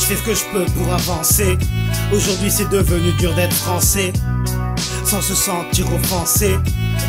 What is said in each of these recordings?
fais ce que je peux pour avancer. Aujourd'hui c'est devenu dur d'être français sans se sentir offensé.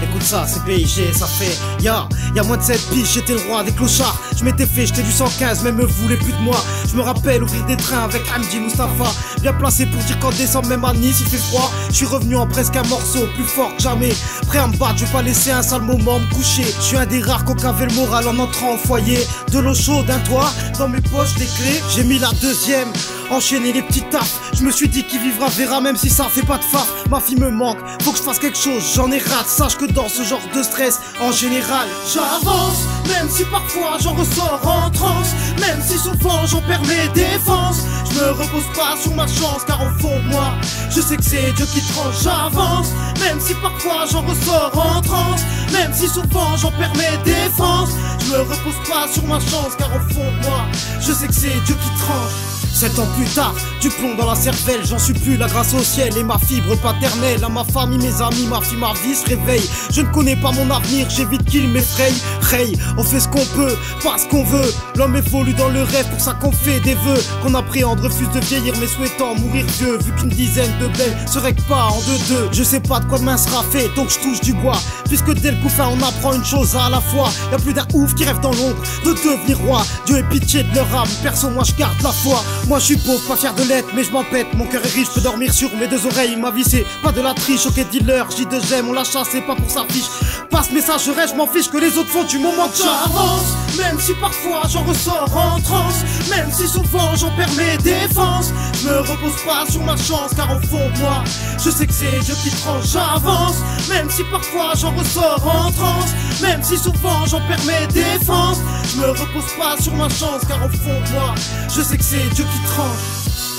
Écoute ça, c'est BIG, ça fait y'a moins de 7 piges, j'étais le roi des clochards. Je m'étais fait jeter du 115, même me voulait plus de moi. Je me rappelle ouvrir des trains avec Hamdi Mustafa, bien placé pour dire qu'en décembre, même à Nice il fait froid. Je suis revenu en presque un morceau, plus fort que jamais. Prêt à me battre, je vais pas laisser un sale moment me coucher. Je suis un des rares qui avait le moral en entrant au foyer. De l'eau chaude, un toit, dans mes poches des clés. J'ai mis la deuxième, enchaîner les petits tafs. Je me suis dit qu'il vivra verra même si ça fait pas de faf. Ma fille me manque, faut que je fasse quelque chose, j'en ai rate. Sache que dans ce genre de stress, en général, j'avance. Même si parfois j'en ressors en transe, même si souvent j'en perds mes défenses. Je me repose pas sur ma chance car au fond de moi, je sais que c'est Dieu qui tranche, j'avance. Même si parfois j'en ressors en transe, même si souvent j'en perds mes défenses. Je me repose pas sur ma chance car au fond de moi, je sais que c'est Dieu qui tranche. 7 ans plus tard, du plomb dans la cervelle, j'en suis plus la grâce au ciel et ma fibre paternelle. À ma famille, mes amis, ma fille, ma vie se réveille. Je ne connais pas mon avenir, j'évite qu'il m'effraie. Hey, on fait ce qu'on peut, pas ce qu'on veut. L'homme évolue dans le rêve, pour ça qu'on fait des vœux. Qu'on appréhende, refuse de vieillir mais souhaitant mourir vieux. Vu qu'une dizaine de belles se règle pas en deux. Je sais pas de quoi demain sera fait, donc je touche du bois. Puisque dès le coup fin on apprend une chose à la fois. Y'a plus d'un ouf qui rêve dans l'ombre de devenir roi. Dieu ait pitié de leur âme, perso moi je garde la foi. Moi je suis pauvre, pas fier de l'être, mais je m'en pète. Mon cœur est riche, je peux dormir sur mes deux oreilles. Ma vie c'est pas de la triche, ok dealer, J2 j'aime, on la chasse et pas pour sa fiche. Passe message, je reste, je m'en fiche que les autres font du moment que j'avance. Même si parfois j'en ressors en transe, même si souvent j'en perds mes défenses. Je me repose pas sur ma chance car au fond de moi, je sais que c'est Dieu qui tranche, j'avance. Même si parfois j'en ressors en transe, même si souvent j'en perds mes défenses. Je me repose pas sur ma chance car au fond de moi, je sais que c'est Dieu qui tranche.